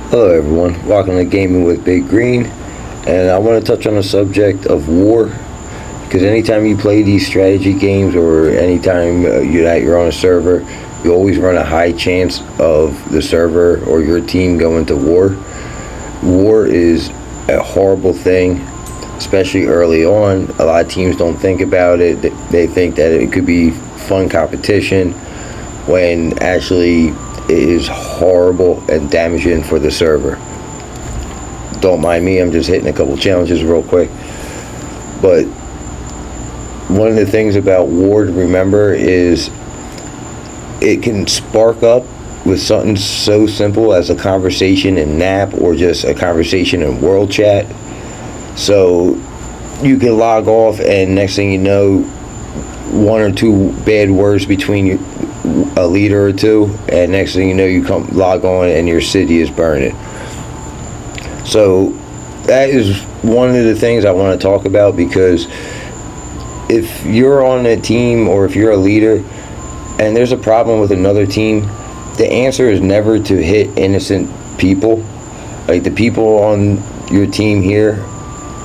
Hello everyone, welcome to Gaming with Big Green, and I want to touch on the subject of war, because anytime you play these strategy games or anytime you're on a server, you always run a high chance of the server or your team going to war. War is a horrible thing, especially early on. A lot of teams don't think about it. They think that it could be fun competition, when actually it is horrible and damaging for the server. Don't mind me, I'm just hitting a couple challenges real quick. But one of the things about war to remember is it can spark up with something so simple as a conversation in NAP or just a conversation in world chat. So you can log off and next thing you know, one or two bad words between a leader or two, and next thing you know, you come log on and your city is burning. So that is one of the things I want to talk about, because if you're on a team or if you're a leader and there's a problem with another team, the answer is never to hit innocent people. Like, the people on your team here,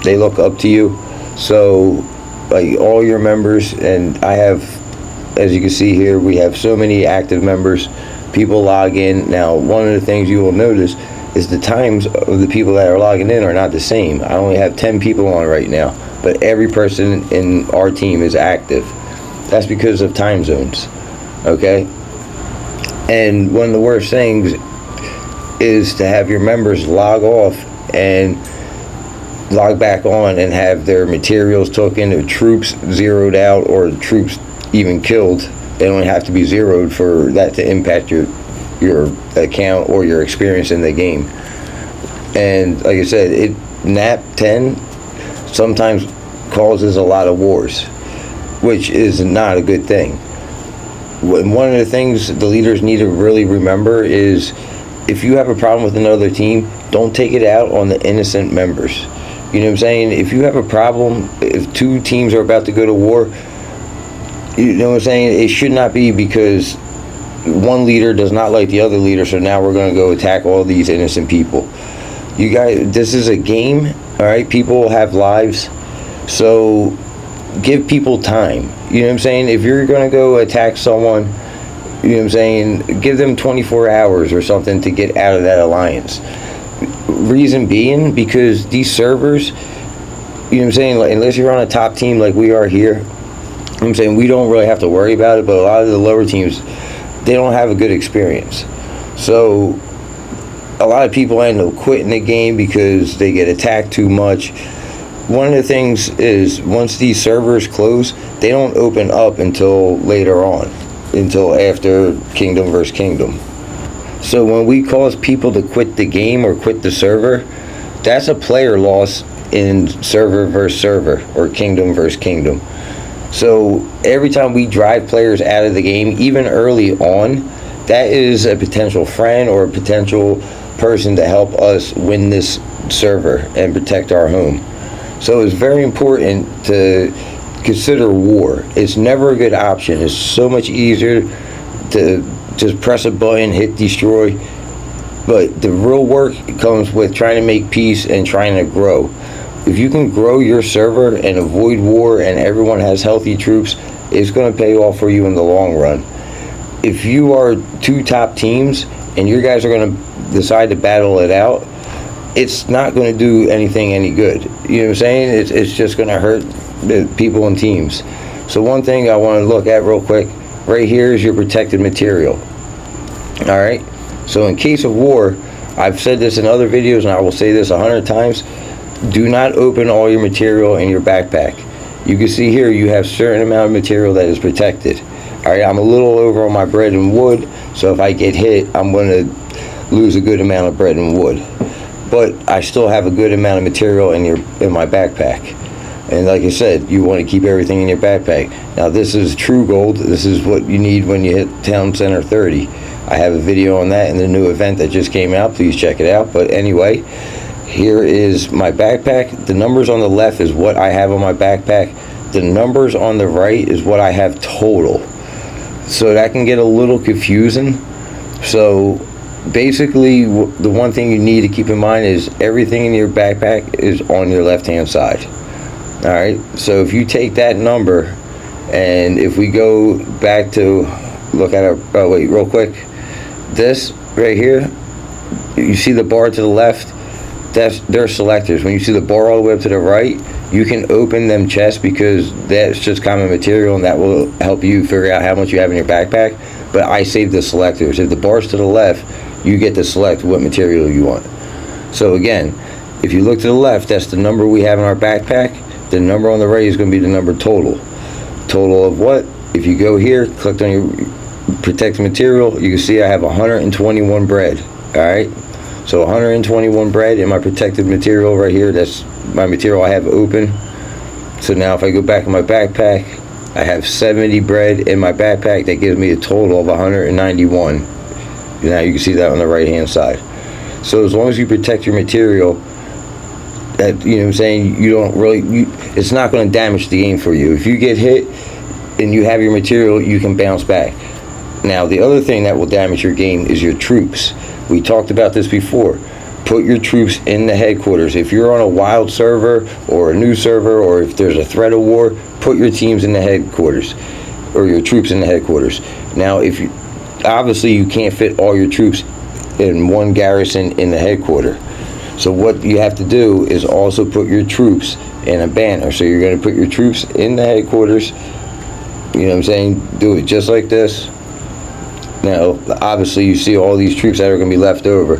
they look up to you. So like all your members, and I have, as you can see here, we have so many active members. People log in. Now, one of the things you will notice is the times of the people that are logging in are not the same. I only have 10 people on right now, but every person in our team is active. That's because of time zones, okay? And one of the worst things is to have your members log off and log back on and have their materials taken, their troops zeroed out, or troops even killed. They don't have to be zeroed for that to impact your account or your experience in the game. And like I said, NAP 10 sometimes causes a lot of wars, which is not a good thing. One of the things the leaders need to really remember is, if you have a problem with another team, don't take it out on the innocent members. You know what I'm saying? If you have a problem, if two teams are about to go to war, you know what I'm saying? It should not be because one leader does not like the other leader, so now we're going to go attack all these innocent people. You guys, this is a game, all right? People have lives, so give people time. You know what I'm saying? If you're going to go attack someone, you know what I'm saying, give them 24 hours or something to get out of that alliance. Reason being, because these servers, you know what I'm saying, like, unless you're on a top team like we are here, you know what I'm saying, we don't really have to worry about it, but a lot of the lower teams, they don't have a good experience. So a lot of people end up quitting the game because they get attacked too much. One of the things is, once these servers close, they don't open up until later on, until after Kingdom versus Kingdom. So when we cause people to quit the game or quit the server, that's a player loss in server versus server or Kingdom versus Kingdom. So every time we drive players out of the game, even early on, that is a potential friend or a potential person to help us win this server and protect our home. So it's very important to consider war. It's never a good option. It's so much easier to just press a button, hit destroy. But the real work comes with trying to make peace and trying to grow. If you can grow your server and avoid war and everyone has healthy troops, it's going to pay off for you in the long run. If you are two top teams and your guys are going to decide to battle it out, it's not going to do anything any good. You know what I'm saying? It's just going to hurt the people and teams. So one thing I want to look at real quick, right here is your protected material. All right? So in case of war, I've said this in other videos and I will say this 100 times, do not open all your material in your backpack. You can see here you have a certain amount of material that is protected. All right, I'm a little over on my bread and wood, so if I get hit, I'm going to lose a good amount of bread and wood. But I still have a good amount of material in my backpack. And like I said, you want to keep everything in your backpack. Now this is true gold. This is what you need when you hit Town Center 30. I have a video on that in the new event that just came out. Please check it out. But anyway, here is my backpack. The numbers on the left is what I have on my backpack. The numbers on the right is what I have total. So that can get a little confusing. So basically, the one thing you need to keep in mind is everything in your backpack is on your left-hand side. All right. So if you take that number, and if we go back to look at our, oh wait, real quick, this right here, you see the bar to the left, that's their selectors. When you see the bar all the way up to the right, you can open them chests because that's just common material, and that will help you figure out how much you have in your backpack. But I save the selectors. If the bar's to the left, you get to select what material you want. So again, if you look to the left, that's the number we have in our backpack. The number on the right is going to be the number total. Total of what? If you go here, click on your protect material, you can see I have 121 bread. All right. So 121 bread in my protected material right here. That's my material I have open. So now if I go back in my backpack, I have 70 bread in my backpack. That gives me a total of 191. Now you can see that on the right hand side. So as long as you protect your material, that, you know what I'm saying, you don't really, it's not going to damage the game for you. If you get hit and you have your material, you can bounce back. Now the other thing that will damage your game is your troops. We talked about this before. Put your troops in the headquarters. If you're on a wild server or a new server, or if there's a threat of war, put your teams in the headquarters, or your troops in the headquarters. Now, if you, obviously you can't fit all your troops in one garrison in the headquarters. So what you have to do is also put your troops in a banner. So you're going to put your troops in the headquarters. You know what I'm saying? Do it just like this. Now, obviously, you see all these troops that are going to be left over.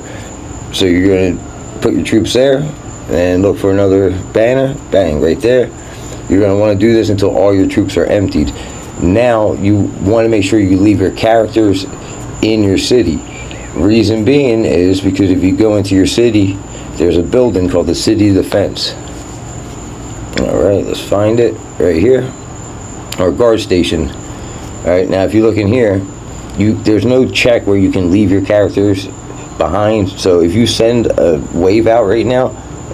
So you're going to put your troops there and look for another banner. Bang, right there. You're going to want to do this until all your troops are emptied. Now, you want to make sure you leave your characters in your city. Reason being is because if you go into your city, there's a building called the City Defense. All right, let's find it right here. Or guard station. All right, now if you look in here, there's no check where you can leave your characters behind. So if you send a wave out right now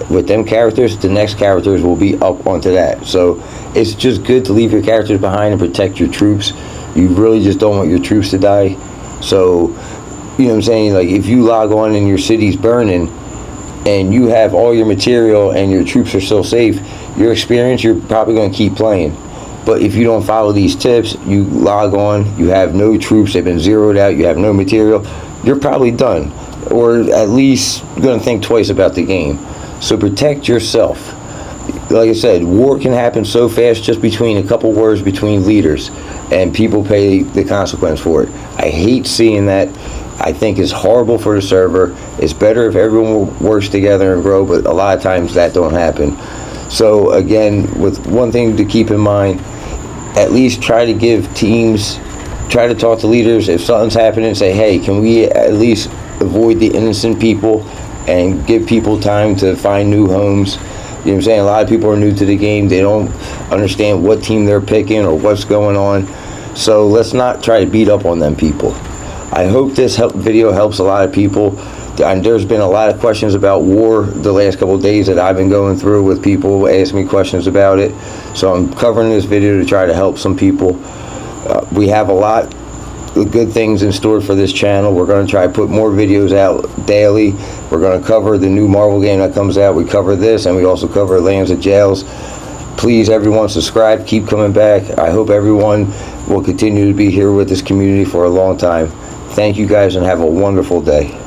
with them characters, the next characters will be up onto that. So it's just good to leave your characters behind and protect your troops. You really just don't want your troops to die. So, you know what I'm saying, like if you log on and your city's burning and you have all your material and your troops are still safe, your experience, you're probably going to keep playing. But if you don't follow these tips, you log on, you have no troops, they've been zeroed out, you have no material, you're probably done. Or at least going to think twice about the game. So protect yourself. Like I said, war can happen so fast just between a couple words between leaders, and people pay the consequence for it. I hate seeing that. I think it's horrible for the server. It's better if everyone works together and grow, but a lot of times that don't happen. So again, with one thing to keep in mind, at least try to give teams, try to talk to leaders. If something's happening, say, hey, can we at least avoid the innocent people and give people time to find new homes? You know what I'm saying? A lot of people are new to the game. They don't understand what team they're picking or what's going on. So let's not try to beat up on them people. I hope this video helps a lot of people. And there's been a lot of questions about war the last couple of days that I've been going through with people asking me questions about it. So I'm covering this video to try to help some people. We have a lot of good things in store for this channel. We're going to try to put more videos out daily. We're going to cover the new Marvel game that comes out. We cover this, and we also cover Lands of Jails. Please, everyone, subscribe. Keep coming back. I hope everyone will continue to be here with this community for a long time. Thank you guys, and have a wonderful day.